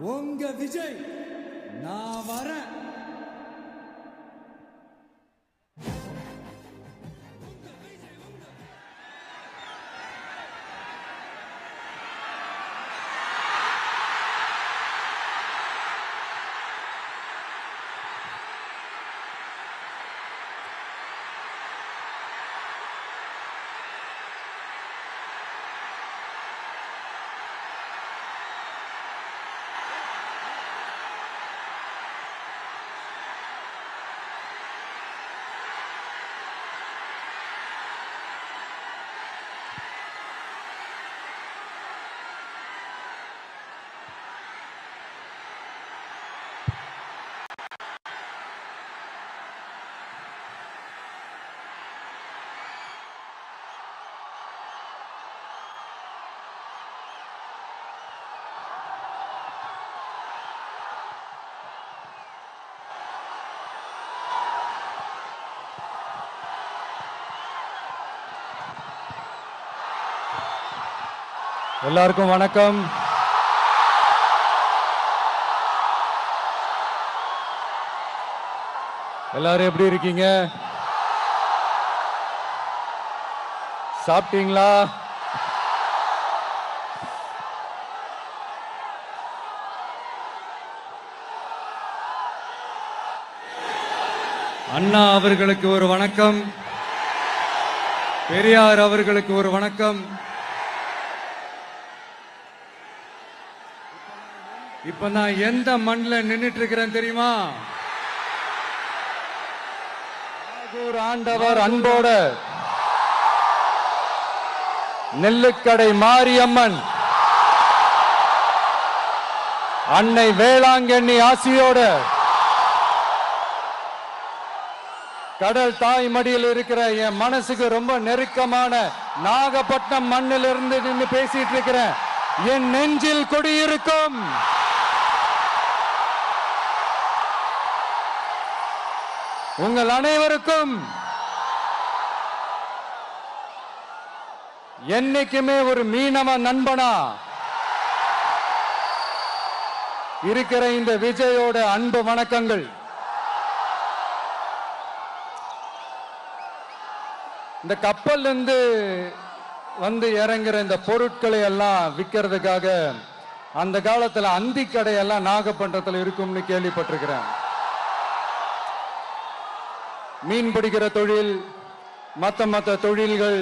உங்க விஜய் நான் வரேன். எல்லாருக்கும் வணக்கம். எல்லாரும் எப்படி இருக்கீங்க? சாப்பிட்டீங்களா? அண்ணா அவர்களுக்கு ஒரு வணக்கம், பெரியார் அவர்களுக்கு ஒரு வணக்கம். இப்ப நான் எந்த மண்ணில் நின்னுட்டு இருக்கிறேன் தெரியுமா? ஆண்டவர் அன்போட நெல்லுக்கடை மாரியம்மன் அன்னை வேளாங்கண்ணி ஆசியோட கடல் தாய் மடியில் இருக்கிற என் மனசுக்கு ரொம்ப நெருக்கமான நாகப்பட்டினம் மண்ணில் இருந்து நின்று பேசிட்டு இருக்கிறேன். என் நெஞ்சில் குடியிருக்கும் உங்கள் அனைவருக்கும் என்னைக்குமே ஒரு மீனவ நண்பனா இருக்கிற இந்த விஜயோட அன்பு வணக்கங்கள். இந்த கப்பல் இருந்து வந்து இறங்குற இந்த பொருட்களை எல்லாம் விற்கிறதுக்காக அந்த காலத்துல அந்தி கடையெல்லாம் நாகப்பட்டினத்தில் இருக்கும்னு கேள்விப்பட்டிருக்கிறேன். மீன் பிடிக்கிற தொழில், மற்ற தொழில்கள்,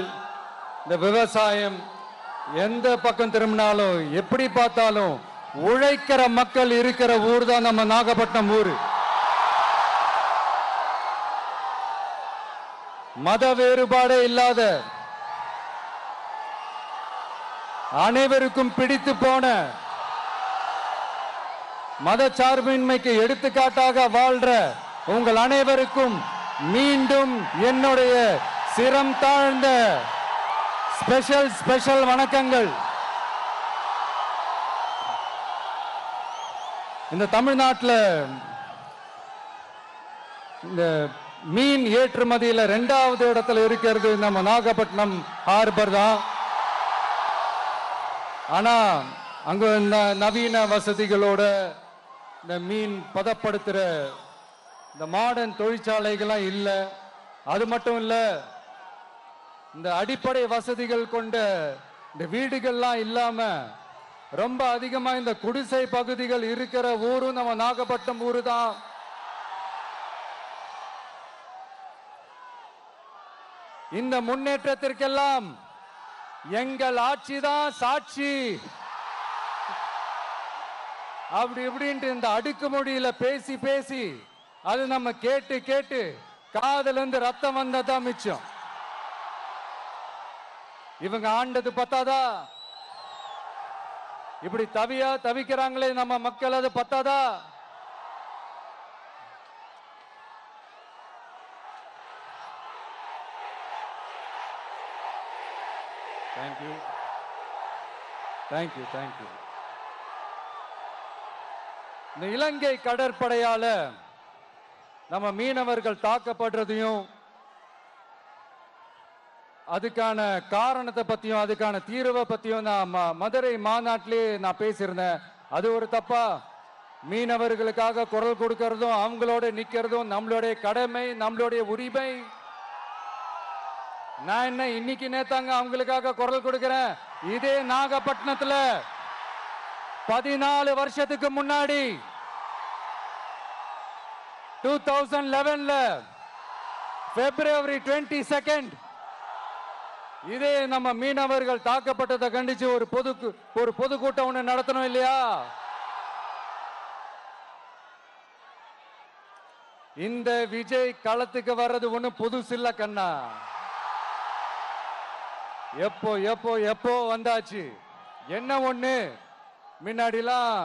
இந்த விவசாயம், எந்த பக்கம் திரும்பினாலும் எப்படி பார்த்தாலும் உழைக்கிற மக்கள் இருக்கிற ஊர் தான் நம்ம நாகப்பட்டினம் ஊர். மத வேறுபாடே இல்லாத அனைவருக்கும் பிடித்து போன மத சார்பின்மைக்கு எடுத்துக்காட்டாக வாழ்ற உங்கள் அனைவருக்கும் மீண்டும் என்னுடைய சிரம் தாழ்ந்த ஸ்பெஷல் வணக்கங்கள். இந்த தமிழ்நாட்டில் இந்த மீன் ஏற்றுமதியில் 2வது இடத்துல இருக்கிறது நம்ம நாகப்பட்டினம் ஹார்பர் தான். ஆனா அங்க இந்த நவீன வசதிகளோட இந்த மீன் பதப்படுத்துற இந்த மாடர்ன் தொழிற்சாலைகள்லாம் இல்லை. அது மட்டும் இல்ல, இந்த அடிப்படை வசதிகள் கொண்ட இந்த வீடுகள்லாம் இல்லாம ரொம்ப அதிகமா இந்த குடிசை பகுதிகள் இருக்கிற ஊரும் நம்ம நாகப்பட்டினம் ஊரு தான். இந்த முன்னேற்றத்திற்கெல்லாம் எங்கள் ஆட்சி தான் சாட்சி. அப்படி இப்படின்ட்டு இந்த அடுக்குமொழியில பேசி அது நம்ம கேட்டு காதுல இருந்து ரத்தம் வந்ததான் மிச்சம். இவங்க ஆண்டது பத்தாதா? இப்படி தவிக்கிறாங்களே நம்ம மக்கள், அது பத்தாதா? தேங்க்யூ. இந்த இலங்கை கடற்படையால நம்ம மீனவர்கள் தாக்கப்படுறதையும் அதுக்கான காரணத்தை பத்தியும் அதுக்கான தீர்வை பத்தியும் நான் மதுரை மாநாட்டிலே நான் பேசியிருந்தேன். அது ஒரு தப்பா? மீனவர்களுக்காக குரல் கொடுக்கிறதும் அவங்களோட நிக்கிறதும் நம்மளுடைய கடமை, நம்மளுடைய உரிமை. நான் என்ன இன்னைக்கு நேத்தாங்க அவங்களுக்காக குரல் கொடுக்கிறேன். இதே நாகப்பட்டினத்துல 14 வருஷத்துக்கு முன்னாடி 2011ல February 22nd இதே நம்ம மீனவர்கள் தாக்கப்பட்டதை கண்டிச்சு ஒரு பொதுக்கூட்டம் ஒண்ணு நடத்தணும் இல்லையா? இந்த விஜய் களத்துக்கு வர்றது ஒண்ணு புதுசு இல்ல கண்ணா. எப்போ எப்போ எப்போ வந்தாச்சு. என்ன ஒண்ணு, முன்னாடிலாம்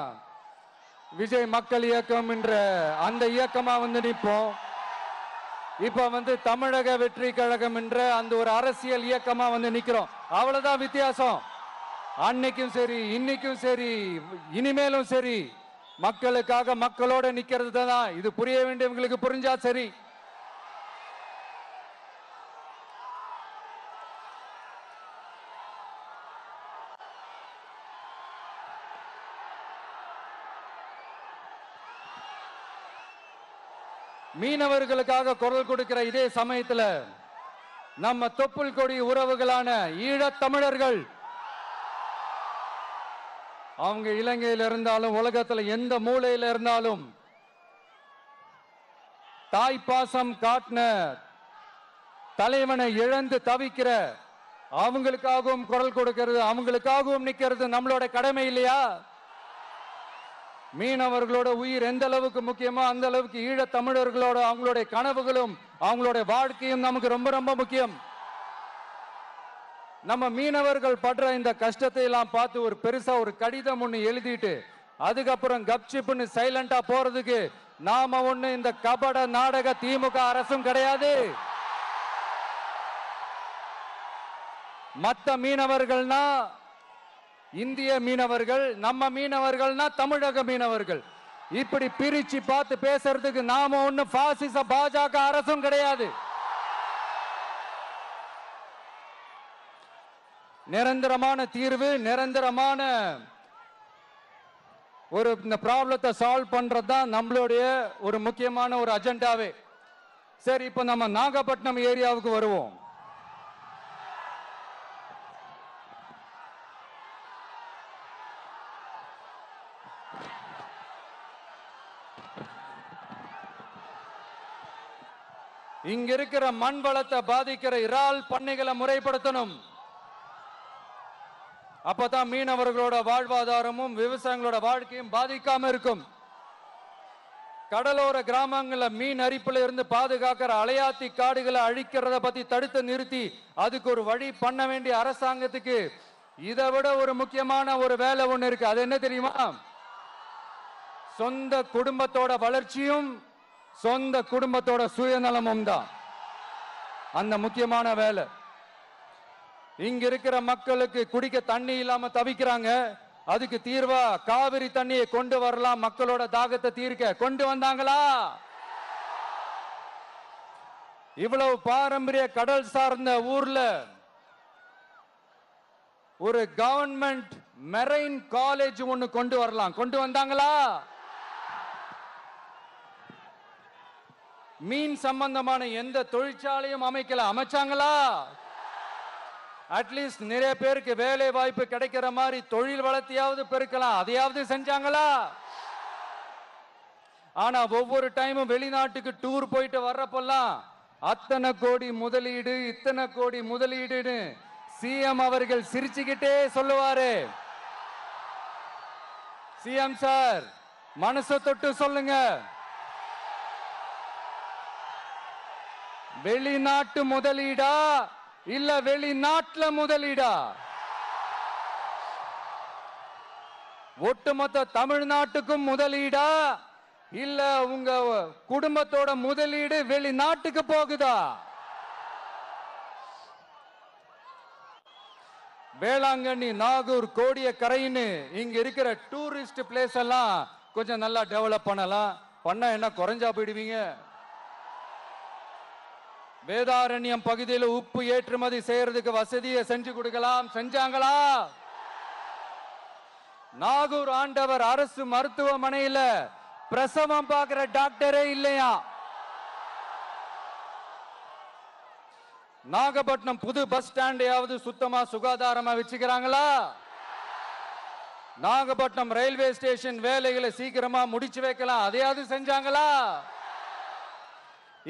விஜய் மக்கள் இயக்கம் என்ற அந்த இயக்கமா நிற்போம். இப்ப தமிழக வெற்றி கழகம் என்ற அந்த ஒரு அரசியல் இயக்கமா நிக்கிறோம். அவ்வளவுதான் வித்தியாசம். அன்னைக்கும் சரி, இன்னைக்கும் சரி, இனிமேலும் சரி, மக்களுக்காக மக்களோட நிக்கிறது தான். இது புரிய வேண்டியவங்களுக்கு புரிஞ்சா சரி. மீனவர்களுக்காக குரல் கொடுக்கிற இதே சமயத்துல நம்ம தொப்புள் கொடி உறவுகளான ஈழத் தமிழர்கள், அவங்க இலங்கையில் இருந்தாலும் உலகத்துல எந்த மூலையில இருந்தாலும் தாய்ப்பாசம் காட்டின தலைவனை இழந்து தவிக்கிற அவங்களுக்காகவும் குரல் கொடுக்கிறது, அவங்களுக்காகவும் நிக்கிறது நம்மளோட கடமை இல்லையா? மீனவர்களோட உயிர் எந்த அளவுக்கு முக்கியமோ அந்த அளவுக்கு ஈழத் தமிழர்களோட அவங்களுடைய கனவுகளும் அவங்களுடைய வாழ்க்கையும் நமக்கு ரொம்ப ரொம்ப முக்கியம். நம்ம மீனவர்கள் படுற இந்த கஷ்டத்தை எல்லாம் பார்த்து ஒரு பெருசா ஒரு கடிதம் ஒண்ணு எழுதிட்டு அதுக்கப்புறம் கப்சிப்னு சைலண்டா போறதுக்கு நாம ஒண்ணு இந்த கபட நாடக திமுக அரசும் கிடையாது. மத்த மீனவர்கள்னா இந்திய மீனவர்கள், நம்ம மீனவர்கள்னா தமிழக மீனவர்கள். இப்படி பிரிச்சு பார்த்து பேசுறதுக்கு நாம ஒண்ணு பாசிச பாஜக அரசும் கிடையாது. நிரந்தரமான தீர்வு, நிரந்தரமான ஒரு இந்த ப்ராப்ளத்தை சால்வ் பண்றதுதான் நம்மளுடைய ஒரு முக்கியமான ஒரு அஜெண்டாவே. சரி, இப்ப நம்ம நாகப்பட்டினம் ஏரியாவுக்கு வருவோம். இங்க இருக்கிற மண் வளத்தை பாதிக்கிற இறால் பண்ணைகளை முறைப்படுத்தணும். அப்பதான் மீனவர்களோட வாழ்வாதாரமும் விவசாயிகளோட வாழ்க்கையும் பாதிக்காம இருக்கும். கடலோர கிராமங்கள்ல மீன் அரிப்புல இருந்து பாதுகாக்கிற அலையாத்தி காடுகளை அழிக்கிறத பத்தி தடுத்து நிறுத்தி அதுக்கு ஒரு வழி பண்ண வேண்டிய அரசாங்கத்துக்கு இதை விட ஒரு முக்கியமான ஒரு வேலை ஒண்ணு இருக்கு. அது என்ன தெரியுமா? சொந்த குடும்பத்தோட வளர்ச்சியும் சொந்த குடும்பத்தோட சுயநலமும் தான் அந்த முக்கியமான வேலை. இங்க இருக்கிற மக்களுக்கு குடிக்க தண்ணி இல்லாம தவிக்கிறாங்க. அதுக்கு தீர்வா காவிரி தண்ணியை கொண்டு வரலாம், மக்களோட தாகத்தை தீர்க்க. கொண்டு வந்தாங்களா? இவ்வளவு பாரம்பரிய கடல் சார்ந்த ஊர்ல ஒரு கவர்மெண்ட் மெரைன் காலேஜ் ஒன்னு கொண்டு வரலாம். கொண்டு வந்தாங்களா? மீன் சம்பந்தமான எந்த தொழிற்சாலையும் அமைக்கல. அமைச்சாங்களா? அட்லீஸ்ட் நிறைய பேருக்கு வேலை வாய்ப்பு கிடைக்கிற மாதிரி தொழில் வளர்த்தியாவது பெருக்கலாம். அதையாவது செஞ்சாங்களா? ஆனா ஒவ்வொரு டைமும் வெளிநாட்டுக்கு டூர் போயிட்டு வர்றப்பெல்லாம் அத்தனை கோடி முதலீடு, இத்தனை கோடி முதலீடுன்னு சிஎம் அவர்கள் சிரிச்சுக்கிட்டே சொல்லுவாரு. சிஎம் சார், மனசை தொட்டு சொல்லுங்க, வெளிநாட்டு முதலீடா இல்ல வெளிநாட்டுல முதலீடா? ஒட்டுமொத்த தமிழ்நாட்டுக்கும் முதலீடா இல்ல உங்க குடும்பத்தோட முதலீடு வெளிநாட்டுக்கு போகுதா? வேளாங்கண்ணி, நாகூர், கோடியக்கரைன்னு இங்க இருக்கிற டூரிஸ்ட் பிளேஸ் எல்லாம் கொஞ்சம் நல்லா டெவலப் பண்ணலாம். பண்ண என்ன குறைஞ்சா போயிடுவீங்க? வேதாரண்யம் பகுதியில் உப்பு ஏற்றுமதி செய்யறதுக்கு வசதியை செஞ்சு கொடுக்கலாம். செஞ்சாங்களா? நாகூர் ஆண்டவர் அரசு மருத்துவமனையில பிரசவம் பார்க்கிற டாக்டரே இல்லையா? நாகப்பட்டினம் புது பஸ் ஸ்டாண்டையாவது சுத்தமா சுகாதாரமா வச்சுக்கிறாங்களா? நாகப்பட்டினம் ரயில்வே ஸ்டேஷன் வேலைகளை சீக்கிரமா முடிச்சு வைக்கலாம், அதையாவது செஞ்சாங்களா?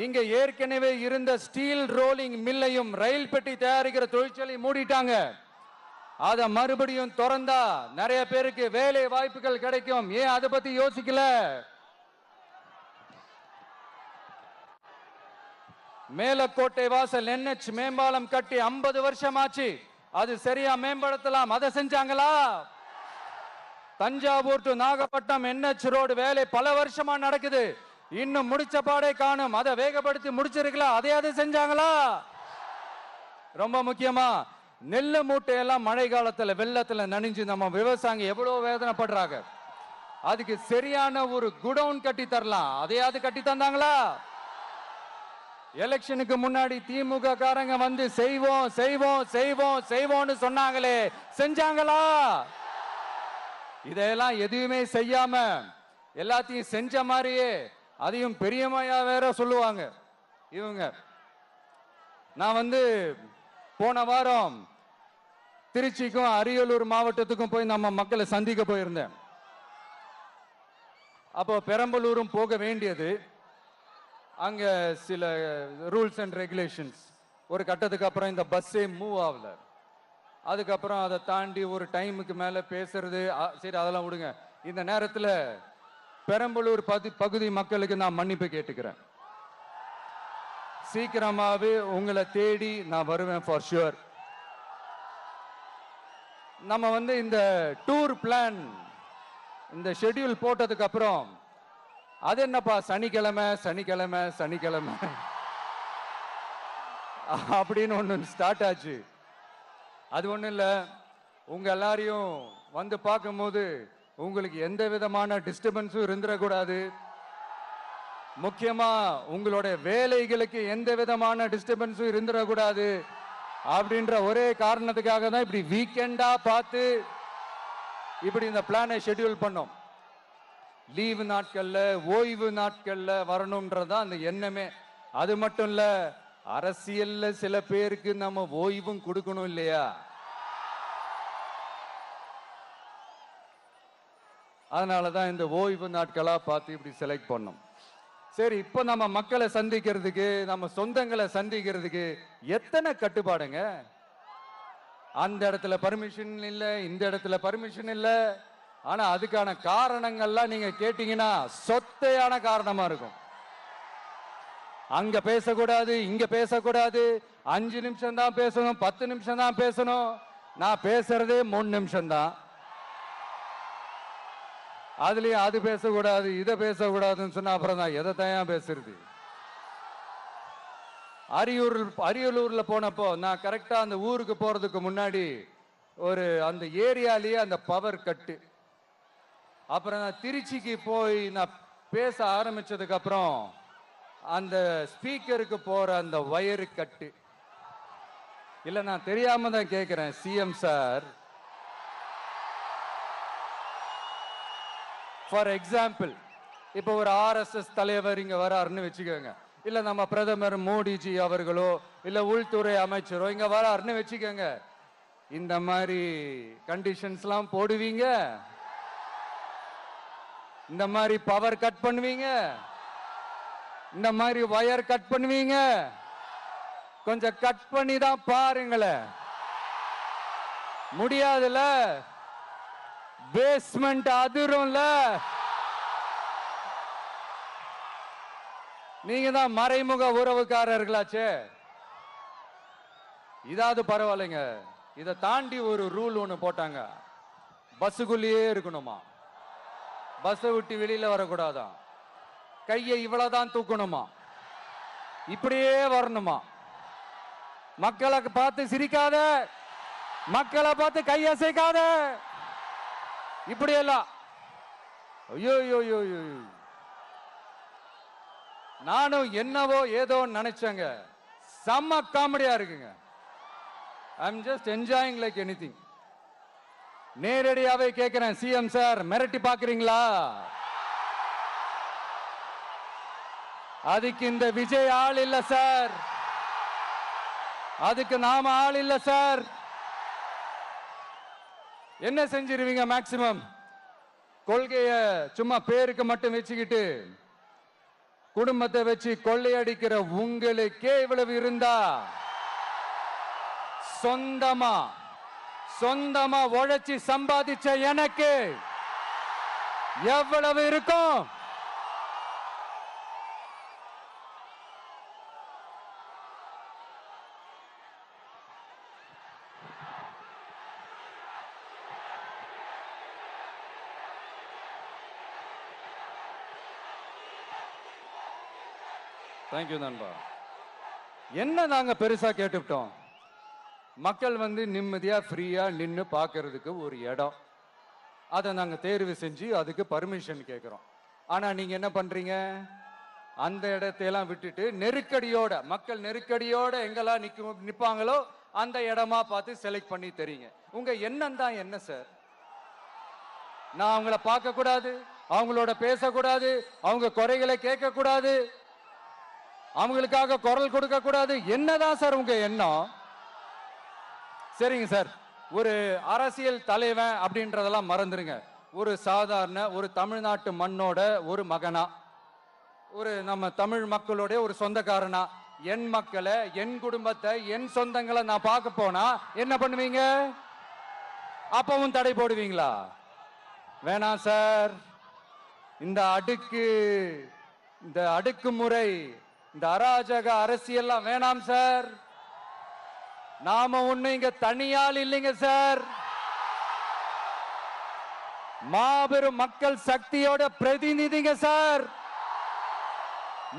இங்க ஏற்கனவே இருந்த ஸ்டீல் ரோலிங் மில்லையும் ரயில் பெட்டி தயாரிக்கிற தொழிற்சாலை மூடிட்டாங்க. அத மறுபடியும் திறந்தா நிறைய பேருக்கு வேலை வாய்ப்புகள் கிடைக்கும். ஏன் அதை பத்தி யோசிக்கல? மேலக்கோட்டை வாசல் NH மேம்பாலம் கட்டி 50 வருஷம் ஆச்சு. அது சரியா மேம்படுத்தலாம், அதை செஞ்சாங்களா? Thanjavur to Nagapattinam NH road வேலை பல வருஷமா நடக்குது, இன்னும் முடிச்ச பாடே காணும். அதை வேகப்படுத்தி முடிச்சிருக்கலாம், அதையாவது செஞ்சாங்களா? ரொம்ப முக்கியமா நெல்லு மூட்டையெல்லாம் மழை காலத்துல வெள்ளத்துல நனைஞ்சு நம்ம விவசாயிங்க எவ்வளவு வேதனைப்படுறாங்க. அதுக்கு சரியான ஒரு குடவுன் கட்டி தரலாம், அதையாவது கட்டி தந்தாங்களா? எலெக்ஷனுக்கு முன்னாடி திமுக காரங்க வந்து செய்வோம் செய்வோம் செய்வோம் செய்வோம்னு சொன்னாங்களே, செஞ்சாங்களா? இதெல்லாம் எதுவுமே செய்யாம எல்லாத்தையும் செஞ்ச மாதிரியே அதையும் பெரியமையா வேற சொல்லுவாங்க இவங்க. நான் வந்து போன வாரம் திருச்சிக்கும் அரியலூர் மாவட்டத்துக்கும் போய் நம்ம மக்களை சந்திக்க போயிருந்தேன். அப்போ பெரம்பலூரும் போக வேண்டியது. அங்க சில ரூல்ஸ் அண்ட் ரெகுலேஷன்ஸ், ஒரு கட்டத்துக்கு அப்புறம் இந்த பஸ்ஸே மூவ் ஆகல. அதுக்கப்புறம் அதை தாண்டி ஒரு டைமுக்கு மேல பேசுறது, சரி அதெல்லாம் விடுங்க. இந்த நேரத்தில் பெரம்பலூர் பகுதி மக்களுக்கு நான் மன்னிப்பு கேட்டுக்கிறேன். சீக்கிரமாவே உங்களை தேடி நான் வருவேன் ஃபார் ஷுவர். நம்ம வந்து இந்த டூர் பிளான் இந்த ஷெட்யூல் போட்டதுக்கு அப்புறம் அது என்னப்பா சனிக்கிழமை சனிக்கிழமை சனிக்கிழமை அப்படின்னு ஒன்று ஸ்டார்ட் ஆச்சு. அது ஒன்றும் இல்லை, உங்க எல்லாரையும் வந்து பார்க்கும்போது உங்களுக்கு எந்த விதமான டிஸ்டர்பன்ஸும் இருந்துடக்கூடாது. முக்கியமா உங்களுடைய வேலைகளுக்கு எந்த விதமான டிஸ்டர்பன்ஸும் இருந்துடக்கூடாது அப்படின்ற ஒரே காரணத்துக்காக தான் இப்படி வீக்கெண்டா பார்த்து இப்படி இந்த பிளானை ஷெட்யூல் பண்ணோம். லீவு நாட்கள்ல ஓய்வு நாட்கள்ல வரணும்ன்றதான் அந்த எண்ணமே. அது மட்டும் இல்ல, அரசியல்ல சில பேருக்கு நம்ம ஓய்வும் கொடுக்கணும் இல்லையா? அதனாலதான் இந்த ஓய்வு நாட்களா பார்த்து இப்படி செலக்ட் பண்ணோம். சரி, இப்போ நம்ம மக்களை சந்திக்கிறதுக்கு, நம்ம சொந்தங்களை சந்திக்கிறதுக்கு எத்தனை கட்டுப்பாடுங்க. அந்த இடத்துல பர்மிஷன் இல்ல, இந்த இடத்துல பர்மிஷன் இல்ல. ஆனா அதுக்கான காரணங்கள்லாம் நீங்க கேட்டீங்கன்னா சொத்தையான காரணமா இருக்கும். அங்க பேசக்கூடாது, இங்க பேசக்கூடாது, 5 நிமிஷம் தான் பேசணும், 10 நிமிஷம் தான் பேசணும். நான் பேசுறதே 3 நிமிஷம் தான். அதுலயும் அது பேசக்கூடாது, இதை பேசக்கூடாதுன்னு சொன்னா அப்புறம் தான் எதை தான் பேசுறது. அரியலூர்ல போனப்போ நான் கரெக்டா அந்த ஊருக்கு போறதுக்கு முன்னாடி ஒரு அந்த ஏரியாலேயே அந்த பவர் கட்டு. அப்புறம் நான் திருச்சிக்கு போய் நான் பேச ஆரம்பிச்சதுக்கு அப்புறம் அந்த ஸ்பீக்கருக்கு போற அந்த வயரு கட்டு. இல்ல நான் தெரியாம தான் கேட்கிறேன் சிஎம் சார். ஃபார் எக்ஸாம்பிள், இப்போ ஒரு RSS தலைவர் இங்க வராருன்னு வச்சுக்கோங்க, இல்ல நம்ம பிரதமர் மோடிஜி அவர்களோ இல்ல உள்துறை அமைச்சரோ இங்க வராருன்னு வச்சுக்கோங்க. இந்த மாதிரி கண்டிஷன்ஸ்லாம் போடுவீங்க, இந்த மாதிரி பவர் கட் பண்ணுவீங்க, இந்த மாதிரி வயர் கட் பண்ணுவீங்க. கொஞ்சம் கட் பண்ணி தான் பாருங்களேன். முடியாதுல, பேஸ்மெண்ட் அதிரும்ல. நீங்க தான் மறைமுக உறவுக்காரர்களாச்சே. இதாவது பரவாயில்லைங்க. இதை தாண்டி ஒரு ரூல் ஒண்ணு போட்டாங்க, பஸ்ஸுக்குள்ளேயே இருக்கணுமா, பஸ்ஸை விட்டு வெளியில வரக்கூடாதான், கையை இவ்வளவுதான் தூக்கணுமா, இப்படியே வரணுமா, மக்களை பார்த்து சிரிக்காத, மக்களை பார்த்து கையசைக்காத, இப்படியெல்லாம். ஐயோ ஐயோ, நானும் என்னவோ ஏதோ நினைச்சேங்க. செம்ம காமெடியா இருக்குங்க. I am just enjoying like anything. நேரடியாவே கேட்கிறேன், சிஎம் சார் மிரட்டி பாக்குறீங்களா? அதுக்கு இந்த விஜய் ஆள் இல்ல சார், அதுக்கு நாம ஆள் இல்ல சார். என்ன செஞ்சிருவீங்க? மேக்சிமம் கொள்கைய சும்மா பேருக்கு மட்டும் வச்சுக்கிட்டு குடும்பத்தை வச்சு கொள்ளையடிக்கிற உங்களுக்கே இவ்வளவு இருந்தா, சொந்தமா உழைச்சி சம்பாதிச்ச எனக்கு எவ்வளவு இருக்கும்? தேங்க்யூ நண்பா. என்ன நாங்க பெருசா கேட்டுவிட்டோம்? மக்கள் நிம்மதியா ஃப்ரீயா நின்று பார்க்கறதுக்கு ஒரு இடம், அதை நாங்க தேர்வு செஞ்சு அதுக்கு பர்மிஷன் கேட்கிறோம். ஆனா நீங்க என்ன பண்றீங்க? அந்த இடத்தையெல்லாம் விட்டுட்டு நெருக்கடியோட, மக்கள் நெருக்கடியோட எங்கெல்லாம் நிப்பாங்களோ அந்த இடமா பார்த்து செலக்ட் பண்ணி தரீங்க. உங்க எண்ணம் தான் என்ன சார்? நான் அவங்கள பார்க்க கூடாது, அவங்களோட பேசக்கூடாது, அவங்க குறைகளை கேட்க கூடாது, அவங்களுக்காக குரல் கொடுக்க கூடாது, என்னதான் சார் உங்க எண்ணம்? சரிங்க சார், ஒரு அரசியல் தலைவன் அப்படின்றதெல்லாம் மறந்துருங்க. ஒரு சாதாரண ஒரு தமிழ்நாட்டு மண்ணோட ஒரு மகனா, ஒரு நம்ம தமிழ் மக்களோட ஒரு சொந்தக்காரனா, என் மக்களை, என் குடும்பத்தை, என் சொந்தங்களை நான் பார்க்க போனா என்ன பண்ணுவீங்க? அப்பவும் தடை போடுவீங்களா? வேணாம் சார். இந்த அடுக்குமுறை, இந்த அராஜக அரசியல்லாம் வேணாம் சார். நாம ஒண்ணு இங்க தனியால் இல்லைங்க சார், மாபெரும் மக்கள் சக்தியோட பிரதிநிதிங்க சார்,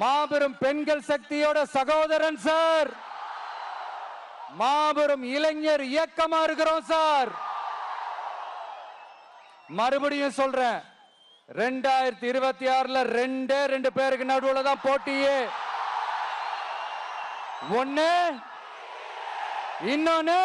மாபெரும் பெண்கள் சக்தியோட சகோதரன் சார், மாபெரும் இளைஞர் இயக்கமா இருக்கிறோம் சார். மறுபடியும் சொல்றேன், 2026 ரெண்டு பேருக்கு நடுவுல தான் போட்டியே. ஒண்ணு இன்னொன்னு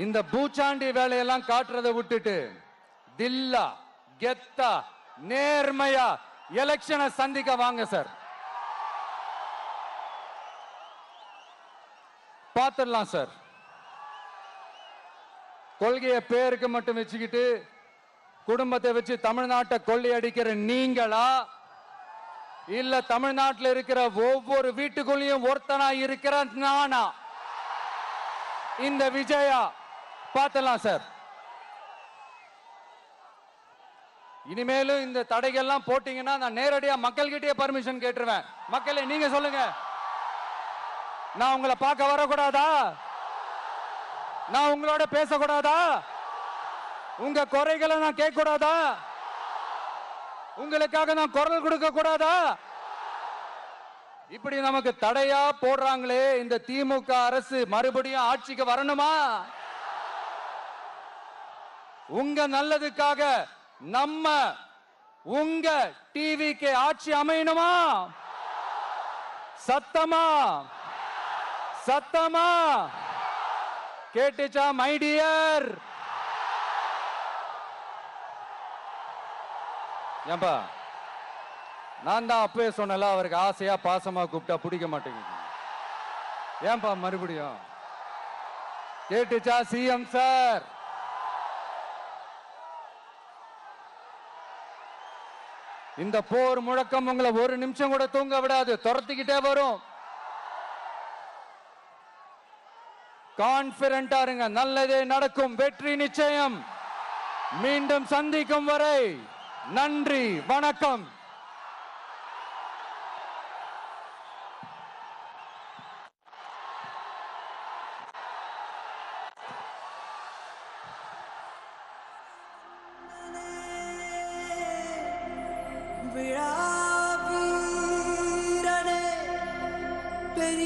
இந்த பூச்சாண்டி வேலையெல்லாம் காட்டுறதை விட்டுட்டு தில்லா கெத்தா நேர்மையா எலெக்ஷனை சந்திக்க வாங்க சார். பார்த்துடலாம் சார். கொள்கையை பேருக்கு மட்டும் வச்சுக்கிட்டு குடும்பத்தை வச்சு தமிழ்நாட்டை கொள்ளையடிக்கிற நீங்களா, இல்ல தமிழ்நாட்டில் இருக்கிற ஒவ்வொரு வீட்டுக்குள்ளேயும் ஒருத்தனா இருக்கிற நானா, இந்த விஜயா? பார்த்துடலாம் சார். இனிமேலும் இந்த தடைகள்லாம் போட்டீங்கன்னா நான் நேரடியா மக்கள்கிட்டயே பர்மிஷன் கேட்டுருவேன். மக்களே நீங்க சொல்லுங்க, நான் உங்களை பார்க்க வரக்கூடாதா? நான் உங்களோட பேசக்கூடாதா? உங்க குறைகளை நான் கேட்க கூடாதா? உங்களுக்காக நான் குரல் கொடுக்க கூடாதா? இப்படி நமக்கு தடையா போடுறாங்களே, இந்த திமுக அரசு மறுபடியும் ஆட்சிக்கு வரணுமா? உங்க நல்லதுக்காக நம்ம உங்க டிவிக்கு ஆட்சி அமையணுமா? சத்தமா கேட்டுச்சா மை டியர்? ஏன்பா, நான் தான் அப்பவே சொன்னல, அவருக்கு ஆசையா பாசமா கூப்பிட்டா பிடிக்க மாட்டேங்குது. ஏன்பா மறுபடியும்? கேட்டுச்சா சிஎம் சார்? இந்த போர் முழக்கம் உங்களை ஒரு நிமிஷம் கூட தூங்க விடாது, துரத்திக்கிட்டே வரும். கான்பிடண்டா இருங்க, நல்லதே நடக்கும், வெற்றி நிச்சயம். மீண்டும் சந்திக்கும் வரை நன்றி, வணக்கம்.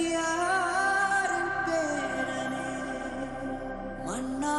பெரியாரின் பேரனே மன்னா